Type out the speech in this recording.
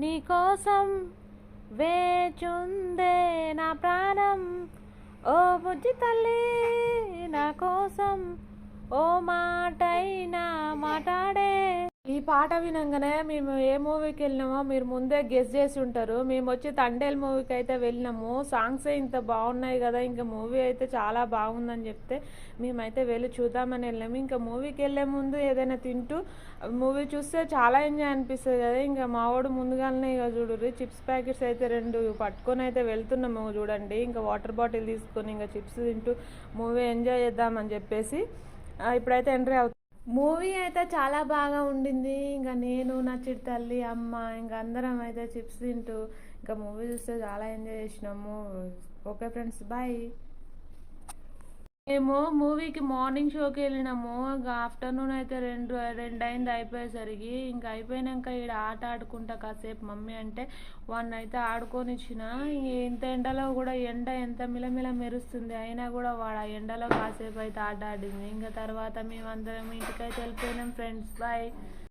నీకోసం వేచుందే నా ప్రాణం, ఓ బుజ్జి తల్లి నా కోసం ఓ మాటైనా మాట్లాడే. ఈ పాట వినంగానే మేము ఏ మూవీకి వెళ్ళినామో మీరు ముందే గెస్ చేసి ఉంటారు. మేము వచ్చి తండేల్ మూవీకి అయితే వెళ్ళినాము. సాంగ్స్ ఇంత బాగున్నాయి కదా, ఇంకా మూవీ అయితే చాలా బాగుందని చెప్తే మేమైతే వెళ్ళి చూద్దామని వెళ్ళాము. ఇంకా మూవీకి వెళ్ళే ముందు ఏదైనా తింటూ మూవీ చూస్తే చాలా ఎంజాయ్ అనిపిస్తుంది కదా. ఇంకా మావాడు ముందుగానే ఇక చూడుర్రి చిప్స్ ప్యాకెట్స్ అయితే 2 పట్టుకొని అయితే వెళ్తున్నాము చూడండి. ఇంకా వాటర్ బాటిల్ తీసుకొని ఇంకా చిప్స్ తింటూ మూవీ ఎంజాయ్ చేద్దామని చెప్పేసి ఇప్పుడైతే ఎంట్రీ అవుతుంది. మూవీ అయితే చాలా బాగా ఉండింది. ఇంకా నేను నా చిట్టి తల్లి అమ్మ ఇంకా అందరం అయితే చిప్స్ తింటూ ఇంకా మూవీ చూస్తే చాలా ఎంజాయ్ చేసినాము. Okay friends, bye. మేము మూవీకి మార్నింగ్ షోకి వెళ్ళినాము. ఇంకా ఆఫ్టర్నూన్ అయితే రెండు అయింది అయిపోయేసరికి. ఇంకా అయిపోయినాక ఇక్కడ ఆట ఆడుకుంటా కాసేపు మమ్మీ అంటే 1 అయితే ఆడుకొని ఇచ్చిన. ఇంత ఎండలో కూడా ఎండ ఎంత మిలమిల మెరుస్తుంది అయినా కూడా వాడు ఆ ఎండలో కాసేపు అయితే ఆట ఆడింది. ఇంకా తర్వాత మేమందరం ఇంటికైతే వెళ్ళిపోయినాం ఫ్రెండ్స్, బాయ్.